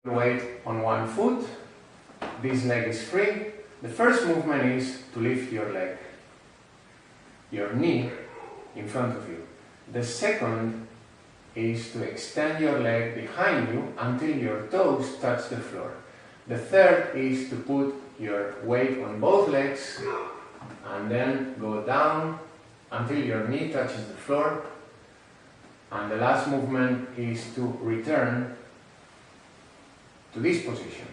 Weight on one foot, this leg is free. The first movement is to lift your leg, your knee in front of you. The second is to extend your leg behind you until your toes touch the floor. The third is to put your weight on both legs and then go down until your knee touches the floor. And the last movement is to return to this position,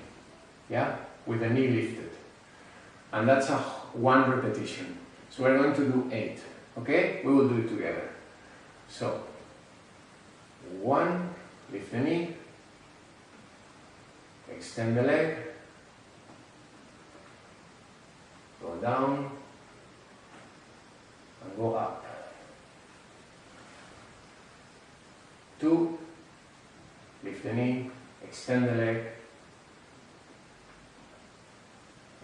yeah, with the knee lifted. And that's one repetition. So we're going to do 8, okay? We will do it together. So, 1, lift the knee, extend the leg, go down, and go up. 2, lift the knee, extend the leg,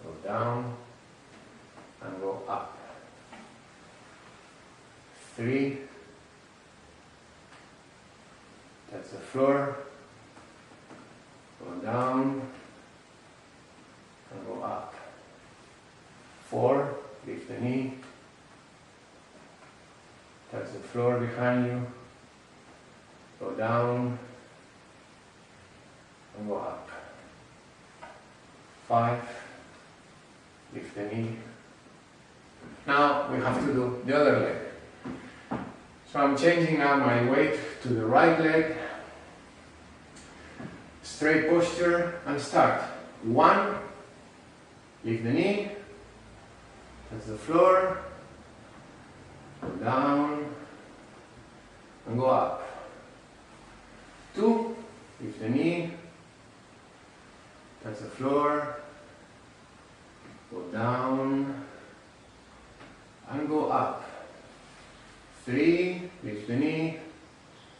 go down, and go up. 3, touch the floor, go down, and go up. 4, lift the knee, touch the floor behind you, go down, and go up. 5, lift the knee. Now we have to do the other leg. So I'm changing now my weight to the right leg. Straight posture and start. 1, lift the knee, touch the floor, go down, and go up. 2, lift the knee, touch the floor, go down, and go up. 3, lift the knee,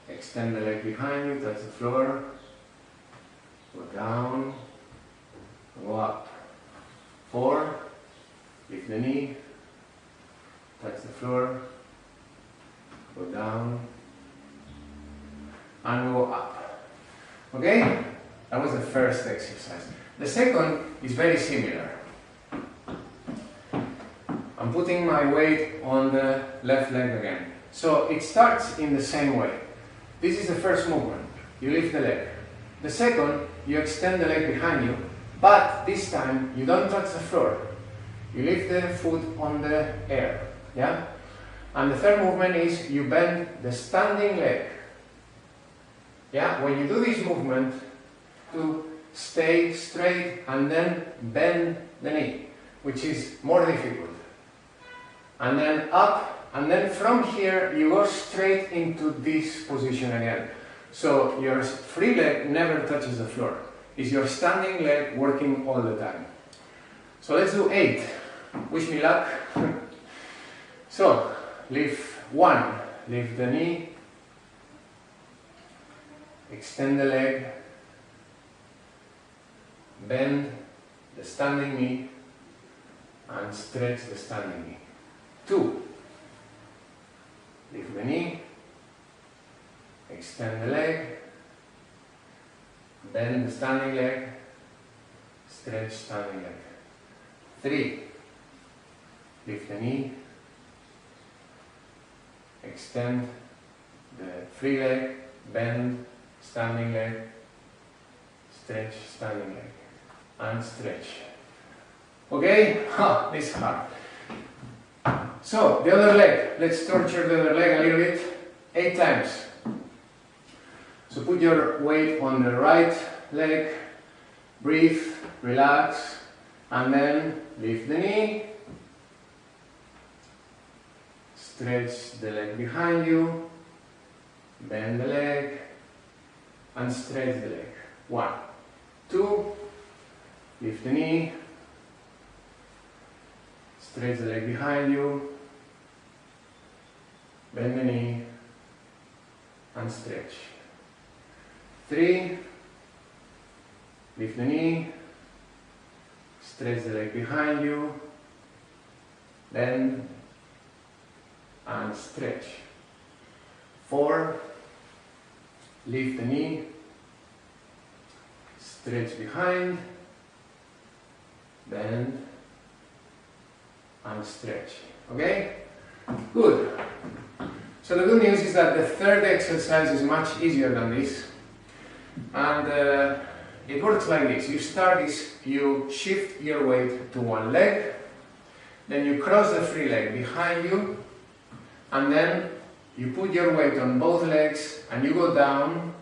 extend the leg behind you, touch the floor, go down, go up. 4, lift the knee, touch the floor, go down, and go up. Okay? That was the first exercise. The second is very similar. I'm putting my weight on the left leg again. So it starts in the same way. This is the first movement. You lift the leg. The second, you extend the leg behind you, but this time you don't touch the floor. You lift the foot on the air. Yeah? And the third movement is you bend the standing leg. Yeah? When you do this movement, to stay straight and then bend the knee, which is more difficult. And then up, and then from here you go straight into this position again. So your free leg never touches the floor. It's your standing leg working all the time. So let's do 8. Wish me luck. So, lift 1, lift the knee, extend the leg, bend the standing knee, and stretch the standing knee. 2, lift the knee, extend the leg, bend the standing leg, stretch standing leg. 3, lift the knee, extend the free leg, bend standing leg, stretch standing leg, and stretch. Okay? This is hard. So, the other leg. Let's torture the other leg a little bit. 8 times. So put your weight on the right leg, breathe, relax, and then lift the knee, stretch the leg behind you, bend the leg, and stretch the leg. 1, 2, lift the knee, stretch the leg behind you, bend the knee, and stretch. 3, lift the knee, stretch the leg behind you, bend, and stretch. 4, lift the knee, stretch behind, bend, and stretch. Okay? Good. So the good news is that the third exercise is much easier than this. And it works like this. You start this, you shift your weight to one leg, then you cross the free leg behind you, and then you put your weight on both legs and you go down.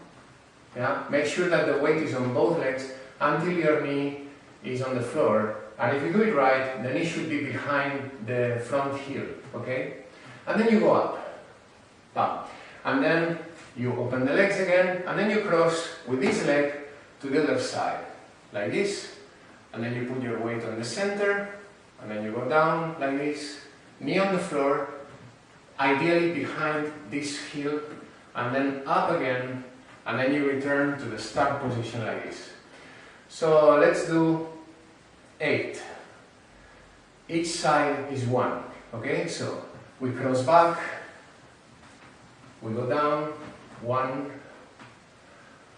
Yeah? Make sure that the weight is on both legs until your knee is on the floor. And if you do it right, the knee should be behind the front heel. Okay? And then you go up. Up. And then you open the legs again, and then you cross with this leg to the other side, like this, and then you put your weight on the center, and then you go down like this, knee on the floor, ideally behind this heel, and then up again, and then you return to the start position like this. So let's do 8. Each side is 1, okay? So we cross back, we go down, 1,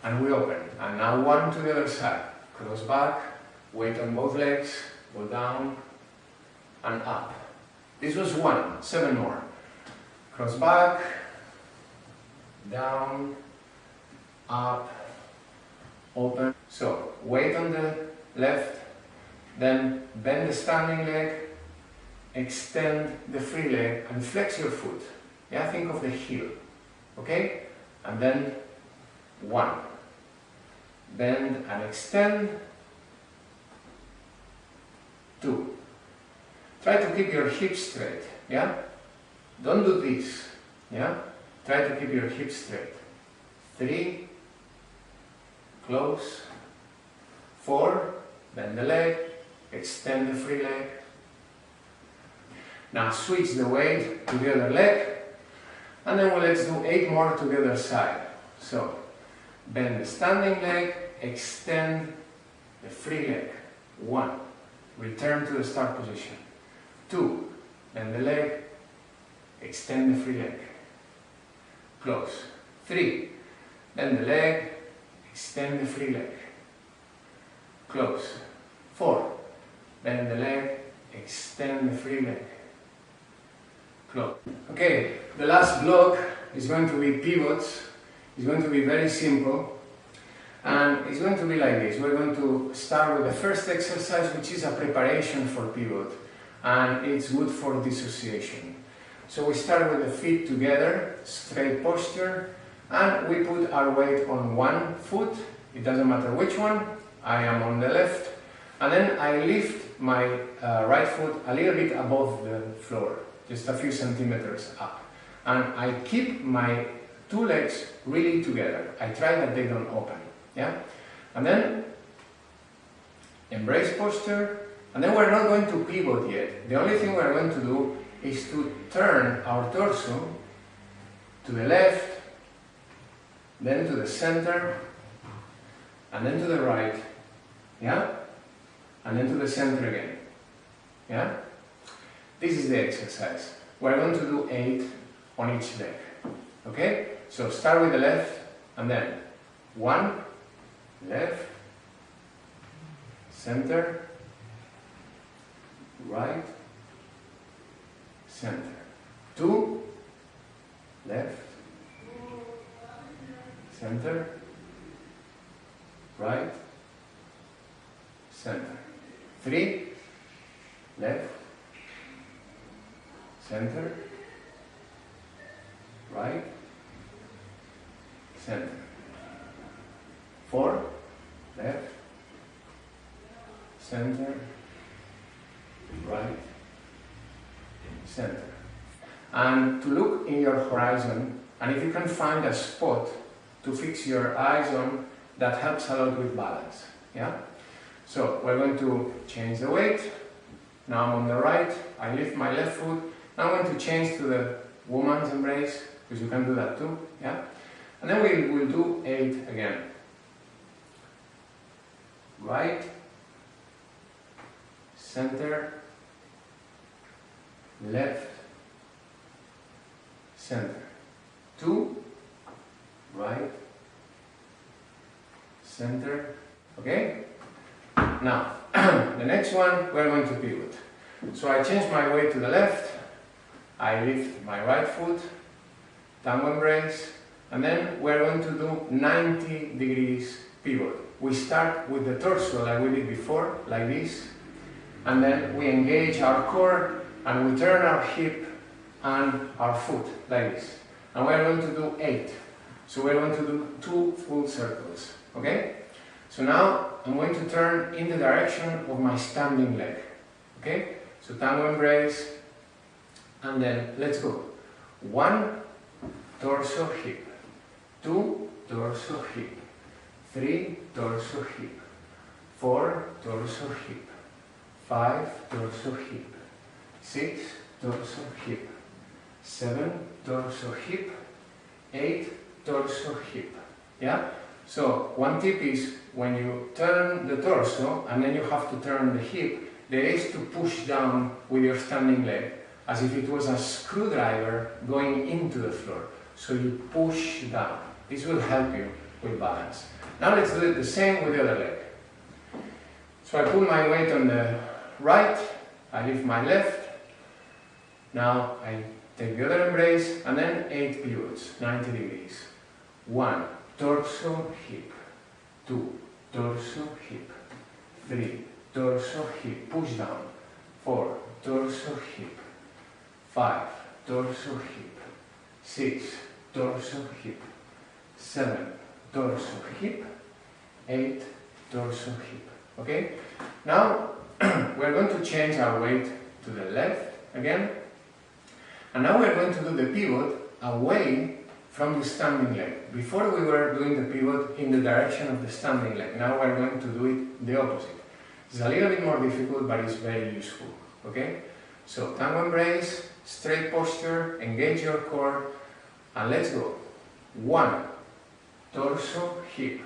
and we open. And now 1 to the other side. Cross back, weight on both legs, go down, and up. This was 1, 7 more. Cross back, down, up, open. So, weight on the left, then bend the standing leg, extend the free leg, and flex your foot. Yeah, think of the heel. Okay? And then 1. Bend and extend. 2. Try to keep your hips straight. Yeah? Don't do this. Yeah? Try to keep your hips straight. 3. Close. 4. Bend the leg. Extend the free leg. Now switch the weight to the other leg. And then let's do 8 more to the other side. So, bend the standing leg, extend the free leg. 1. Return to the start position. 2. Bend the leg, extend the free leg. Close. 3. Bend the leg, extend the free leg. Close. 4. Bend the leg, extend the free leg. Close. Okay, the last block is going to be pivots. It's going to be very simple. And it's going to be like this. We're going to start with the first exercise, which is a preparation for pivot. And it's good for dissociation. So we start with the feet together, straight posture, and we put our weight on one foot. It doesn't matter which one. I am on the left. And then I lift my right foot a little bit above the floor, just a few centimeters up. And I keep my 2 legs really together. I try that they don't open. Yeah? And then embrace posture. And then we're not going to pivot yet. The only thing we're going to do is to turn our torso to the left, then to the center, and then to the right. Yeah? And then to the center again. Yeah? This is the exercise. We're going to do 8 on each leg. Okay? So start with the left, and then 1, left, center, right, center. 2, left, center, right, center. 3, left, center, right, center. 4, left, center, right, center. And to look in your horizon, and if you can find a spot to fix your eyes on, that helps a lot with balance. Yeah? So we're going to change the weight. Now I'm on the right, I lift my left foot. Now I'm going to change to the woman's embrace, because you can do that too. Yeah? And then we'll do 8 again. Right, center, left, center. 2, right, center, Okay? Now, the next one, we're going to pivot. So I change my weight to the left, I lift my right foot, tango embrace, and then we're going to do 90 degrees pivot. We start with the torso like we did before, like this, and then we engage our core and we turn our hip and our foot like this. And we're going to do 8. So we're going to do 2 full circles, okay? So now I'm going to turn in the direction of my standing leg, okay? So tango embrace, and then let's go. 1, torso hip, 2, torso hip, 3, torso hip, 4, torso hip, 5, torso hip, 6, torso hip, 7, torso hip, 8, torso hip. Yeah? So one tip is when you turn the torso and then you have to turn the hip, the idea is to push down with your standing leg as if it was a screwdriver going into the floor. So you push down. This will help you with balance. Now let's do it the same with the other leg. So I put my weight on the right, I lift my left. Now I take the other embrace and then 8 pivots, 90 degrees. 1, torso hip, 2, torso hip, 3, torso hip, push down, 4, torso hip, 5, torso hip, 6, torso hip, 7, torso hip, 8, torso hip. Okay? Now we're going to change our weight to the left again, and now we're going to do the pivot away from the standing leg. Before we were doing the pivot in the direction of the standing leg. Now we're going to do it the opposite. It's a little bit more difficult, but it's very useful. Okay? So tango embrace, straight posture, engage your core, and let's go. 1, torso hip,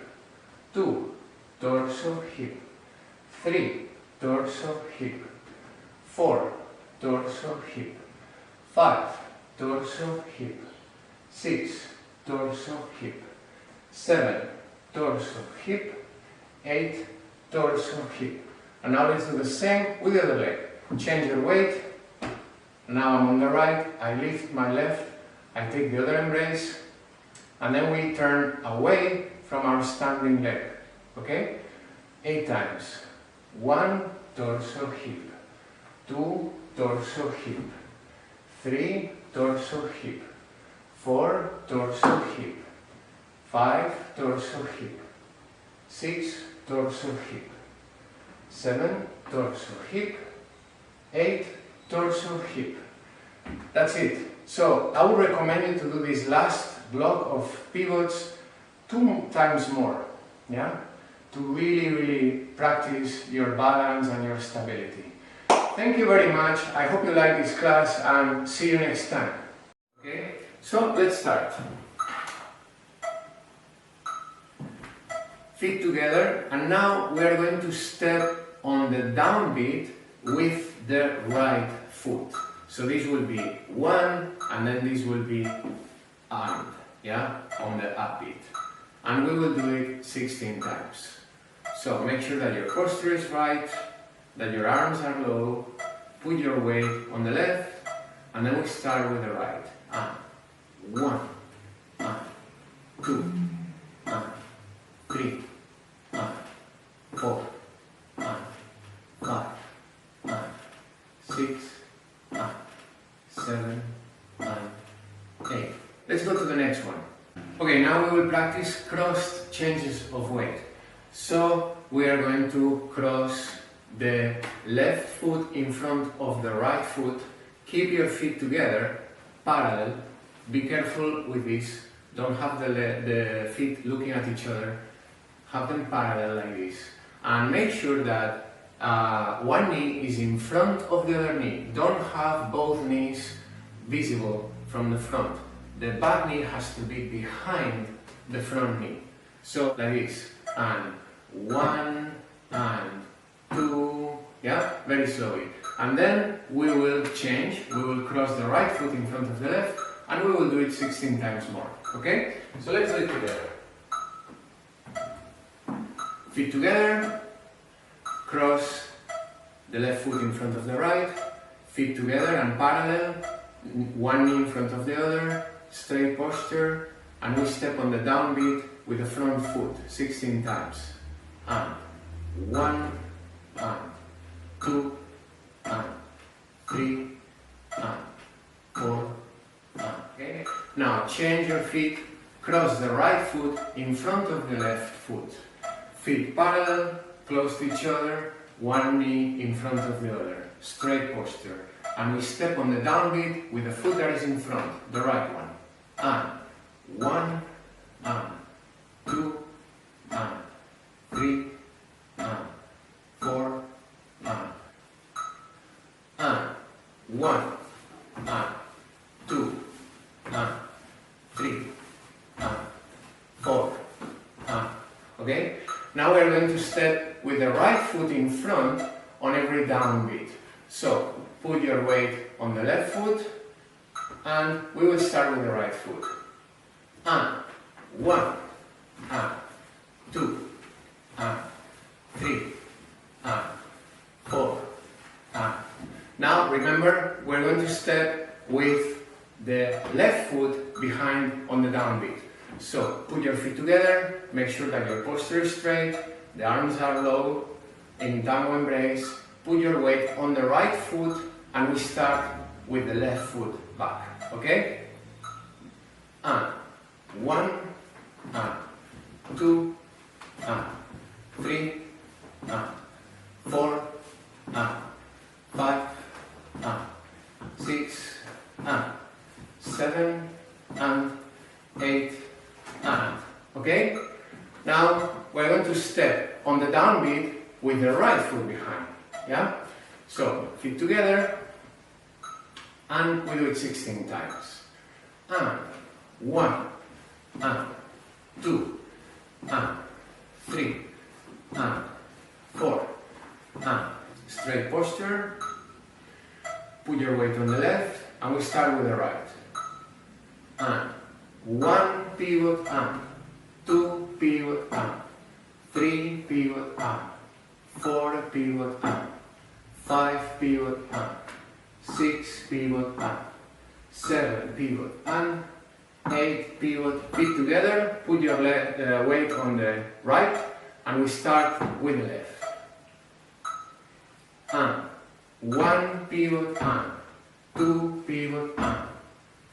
2, torso hip, 3, torso hip, 4, torso hip, 5, torso hip, 6, torso hip, 7, torso hip, 8, torso hip. And now let's do the same with the other leg. Change your weight. Now I'm on the right, I lift my left, I take the other embrace, and then we turn away from our standing leg. Okay? 8 times. 1, torso hip, 2, torso hip, 3, torso hip, 4, torso hip, 5, torso hip, 6, torso hip, 7, torso hip, 8, torso hip. That's it. So I would recommend you to do this last block of pivots 2 times more, yeah? To really practice your balance and your stability. Thank you very much. I hope you like this class and see you next time. Okay? So let's start. Feet together, and now we are going to step on the downbeat with the right foot. So this will be 1, and then this will be and, yeah, on the upbeat. And we will do it 16 times. So make sure that your posture is right, that your arms are low, put your weight on the left, and then we start with the right. And 1, and 2, and 3, and 4, and 5, and 6, and 7, and 8. Let's go to the next one. Okay, now we will practice crossed changes of weight. So we are going to cross the left foot in front of the right foot. Keep your feet together, parallel. Be careful with this. Don't have the feet looking at each other. Have them parallel like this. And make sure that one knee is in front of the other knee. Don't have both knees visible from the front. The back knee has to be behind the front knee. So like this. And 1 and 2, yeah, very slowly. And then we will change. We will cross the right foot in front of the left, and we will do it 16 times more. Okay? So let's do it together. Feet together, cross the left foot in front of the right, feet together and parallel, one knee in front of the other, straight posture, and we step on the downbeat with the front foot 16 times. And 1, and 2, and 3, and 4, and. Okay? Now change your feet, cross the right foot in front of the left foot. Feet parallel, close to each other, one knee in front of the other, straight posture. And we step on the downbeat with the foot that is in front, the right one. And 1, and 2, and 3, and 4, and 1, and 2, and 3, and 4, okay? Now we're going to step with the right foot in front on every downbeat. So put your weight on the left foot, and we will start with the right foot. And 1, and 2, and 3, and 4, and. Now remember, we're going to step with the left foot behind on the downbeat. So put your feet together, make sure that your posture is straight, the arms are low, in tango embrace. Put your weight on the right foot, and we start with the left foot back, okay? And 1, and 2, and 3, and 4, and 5, and 6, and 7, and 8, and. Okay? Now we're going to step on the downbeat with the right foot behind. Yeah? So feet together, and we do it 16 times. And 1, and 2, and 3, and 4, and straight posture. Put your weight on the left, and we start with the right. And 1 pivot and 2 pivot and 3 pivot and 4 pivot and 5 pivot and 6 pivot and 7 pivot and 8 pivot. Feet together, put your weight on the right, and we start with the left. And 1 pivot and 2 pivot and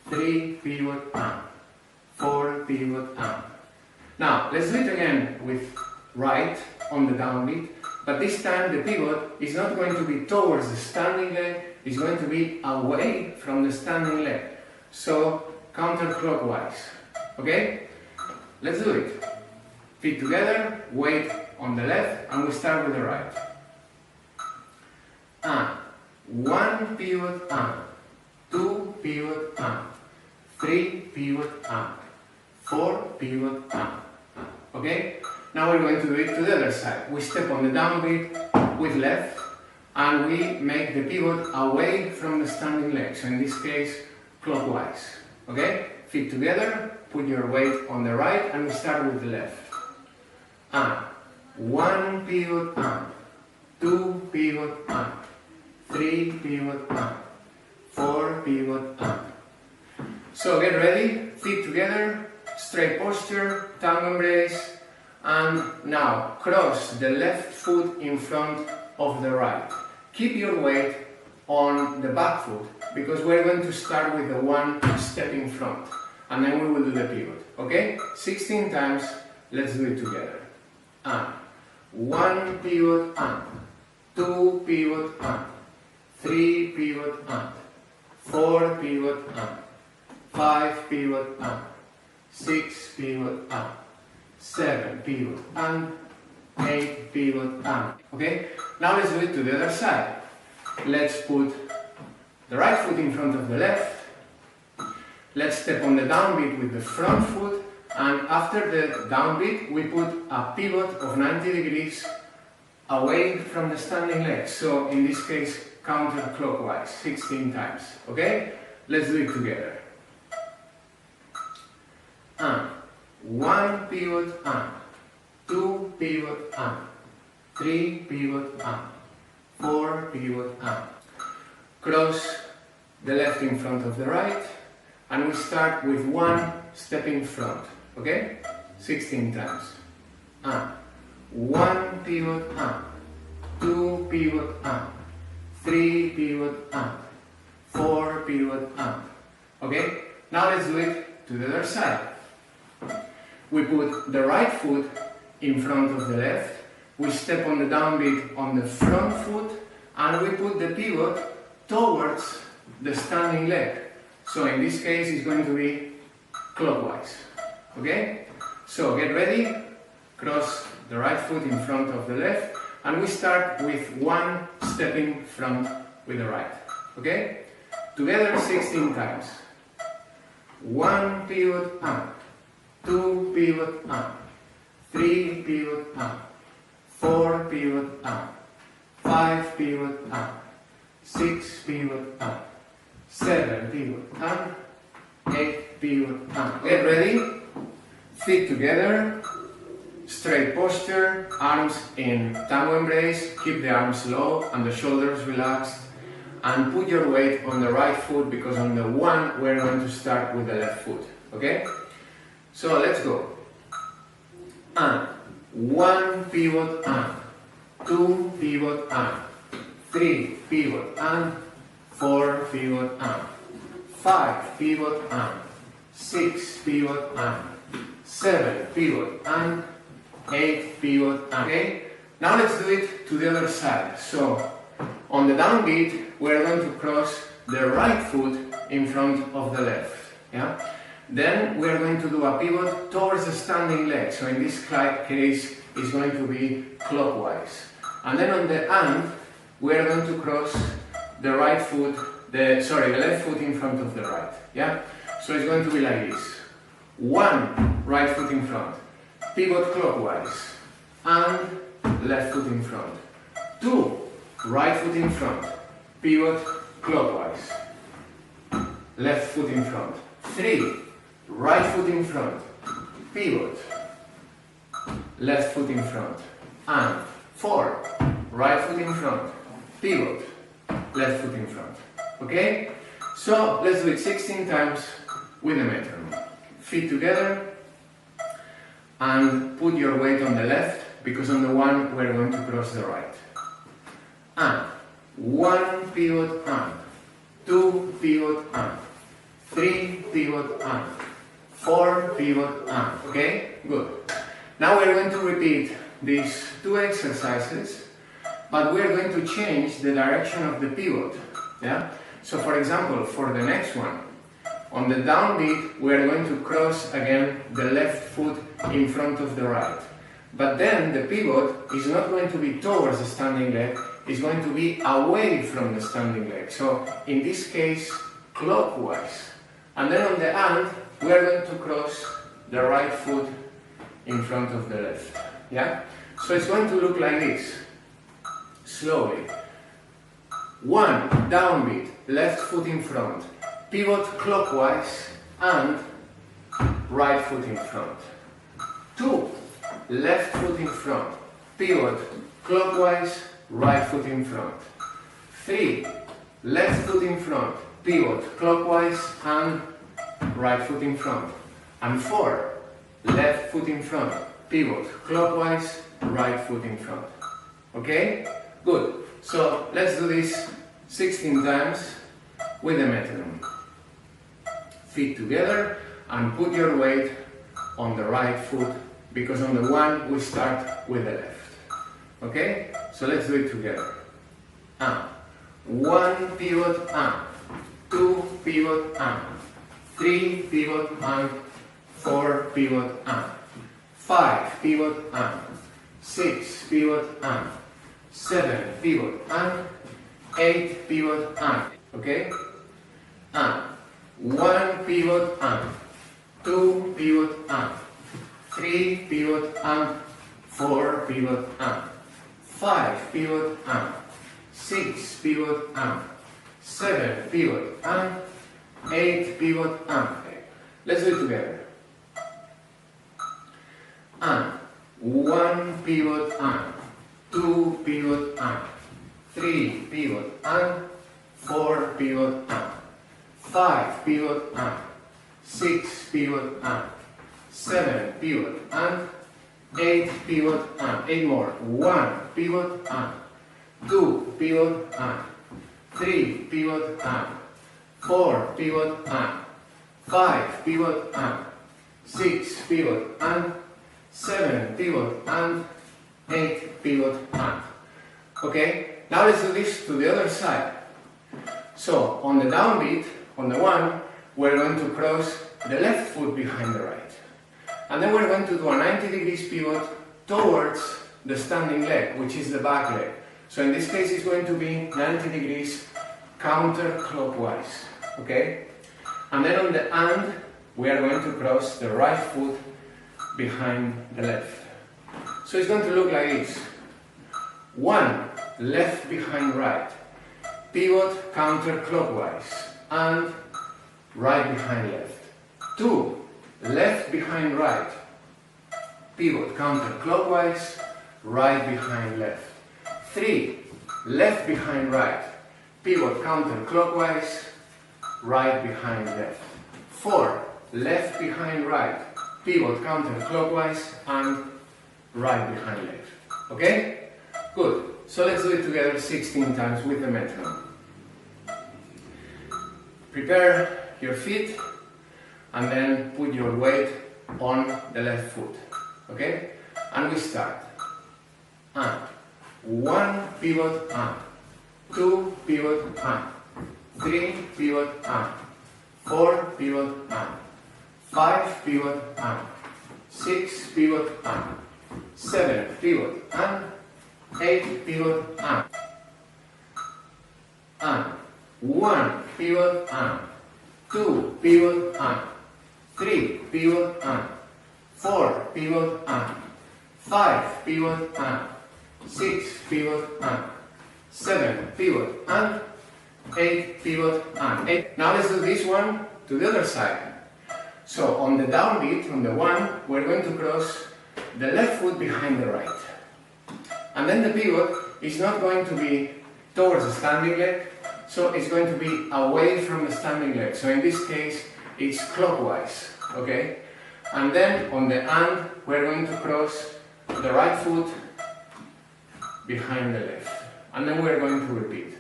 3 pivot and 4 pivot and. Now let's do it again with right on the downbeat, but this time the pivot is not going to be towards the standing leg, it's going to be away from the standing leg. So counterclockwise. Okay? Let's do it. Feet together, weight on the left, and we start with the right. And 1 pivot and 2 pivot and 3 pivot and 4 pivot and. Okay? Now we're going to do it to the other side. We step on the downbeat with left, and we make the pivot away from the standing leg. So in this case, clockwise. Okay? Feet together, put your weight on the right, and we start with the left. And 1 pivot and 2 pivot and 3 pivot and 4 pivot and. So get ready, feet together, straight posture, tango embrace, and now cross the left foot in front of the right. Keep your weight on the back foot, because we're going to start with the one step in front, and then we will do the pivot. Okay? 16 times, let's do it together. And 1 pivot and 2 pivot and 3 pivot and 4 pivot and 5 pivot and 6 pivot and 7 pivot and 8 pivot and. Okay? Now let's do it to the other side. Let's put the right foot in front of the left. Let's step on the downbeat with the front foot, and after the downbeat we put a pivot of 90 degrees away from the standing leg. So in this case, counterclockwise 16 times. Okay? Let's do it together. And 1 pivot and 2 pivot up, 3 pivot up, 4 pivot up. Cross the left in front of the right, and we start with 1 step in front, okay? 16 times. Up, 1 pivot up, 2 pivot up, 3 pivot up, 4 pivot up, okay? Now let's do it to the other side. We put the right foot in front of the left, we step on the downbeat on the front foot, and we put the pivot towards the standing leg. So in this case it's going to be clockwise, okay? So get ready, cross the right foot in front of the left, and we start with 1 step in front with the right, okay? Together 16 times. 1 pivot up, 2 pivot up, 3 pivot up, 4 pivot up, 5 pivot up, 6 pivot up, 7 pivot up, 8 pivot up. Get ready, feet together, straight posture, arms in tango embrace, keep the arms low and the shoulders relaxed, and put your weight on the right foot, because on the 1 we're going to start with the left foot, okay? So let's go. And 1 pivot up, 2 pivot up, 3 pivot up, 4 pivot up, 5 pivot up, 6 pivot up, 7 pivot up, 8 pivot up, okay? Now let's do it to the other side. So on the downbeat, we're going to cross the right foot in front of the left, yeah? Then we're going to do a pivot towards the standing leg. So in this case, it's going to be clockwise. And then on the end, we're going to cross the right foot, the left foot in front of the right, yeah? So it's going to be like this. 1 right foot in front, pivot clockwise, and left foot in front. 2 right foot in front, pivot clockwise, left foot in front. 3 right foot in front, pivot, left foot in front. And 4 right foot in front, pivot, left foot in front. Okay? So let's do it 16 times with a metronome. Feet together, and put your weight on the left, because on the 1 we're going to cross the right. And 1 pivot up, 2 pivot up, 3 pivot up, 4 pivot up, okay? Good. Now we're going to repeat these 2 exercises, but we're going to change the direction of the pivot, yeah? So for example, for the next one, on the downbeat, we're going to cross again the left foot in front of the right. But then the pivot is not going to be towards the standing leg, it's going to be away from the standing leg. So in this case, clockwise. And then on the end, we're going to cross the right foot in front of the left. Yeah? So it's going to look like this. Slowly. 1 downbeat, left foot in front, pivot clockwise, and right foot in front. 2 left foot in front, pivot clockwise, right foot in front. 3 left foot in front, pivot clockwise, and right foot in front. And 4 left foot in front, pivot clockwise, right foot in front. Okay? Good. So let's do this 16 times with a metronome. Feet together and put your weight on the right foot, because on the 1 we start with the left. Okay? So let's do it together. Up. 1 pivot up, 2 pivot up, 3 pivot up, 4 pivot up, 5 pivot up, 6 pivot up, 7 pivot up, 8 pivot up. Okay? Up. 1 pivot up, 2 pivot up, 3 pivot up, 4 pivot up, 5 pivot up, 6 pivot up, 7 pivot up, 8 pivot up. Let's do it together. And 1 pivot and 2 pivot and 3 pivot and 4 pivot and 5 pivot and 6 pivot and 7 pivot and 8 pivot and 8 more. 1 pivot and 2 pivot and 3 pivot and 4 pivot and 5 pivot and 6 pivot and 7 pivot and 8 pivot and. Okay, now let's do this to the other side. So on the downbeat, on the 1, we're going to cross the left foot behind the right. And then we're going to do a 90 degrees pivot towards the standing leg, which is the back leg. So in this case, it's going to be 90 degrees counterclockwise. Okay? And then on the and, we are going to cross the right foot behind the left. So it's going to look like this. 1, left behind right. Pivot counterclockwise and right behind left. 2, left behind right. Pivot counterclockwise, right behind left. 3, left behind right. Pivot counterclockwise, right behind left. 4, left behind right. Pivot counterclockwise and right behind left. Okay? Good. So let's do it together 16 times with the metronome. Prepare your feet and then put your weight on the left foot. Okay? And we start. And 1 pivot and 2 pivot and 3 pivot and 4 pivot and 5 pivot and 6 pivot and 7 pivot and 8 pivot and 1 pivot and 2 pivot and 3 pivot and 4 pivot and 5 pivot and 6 pivot and 7 pivot and 8 pivot and 8. Now let's do this one to the other side. So on the downbeat, on the 1, we're going to cross the left foot behind the right. And then the pivot is not going to be towards the standing leg, so it's going to be away from the standing leg. So in this case, it's clockwise, okay? And then on the and, we're going to cross the right foot behind the left. And then we're going to repeat.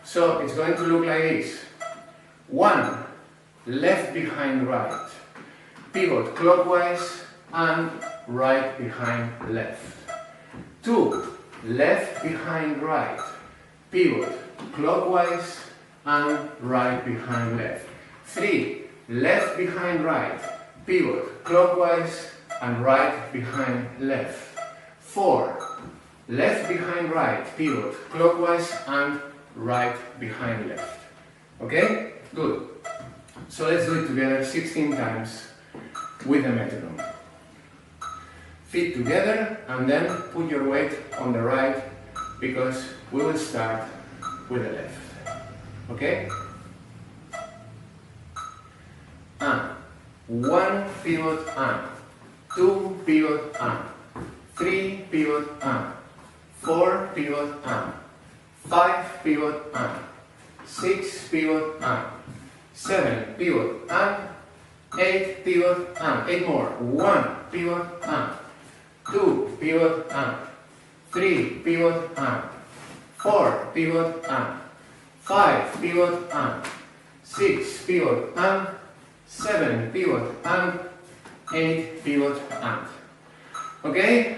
So it's going to look like this. 1, left behind right. Pivot clockwise and right behind left. 2, left behind right. Pivot clockwise and right behind left. 3, left behind right. Pivot clockwise and right behind left. 4, left behind right. Pivot clockwise and right behind left. Okay? Good. So let's do it together 16 times with the metronome. Feet together and then put your weight on the right because we will start with the left. Okay? And 1 pivot and 2 pivot and 3 pivot and 4 pivot and 5 pivot and 6 pivot and 7 pivot and 8 pivot and 8 more. 1 pivot and 2 pivot and 3 pivot and 4 pivot and 5 pivot and 6 pivot and 7 pivot and 8 pivot and. Okay?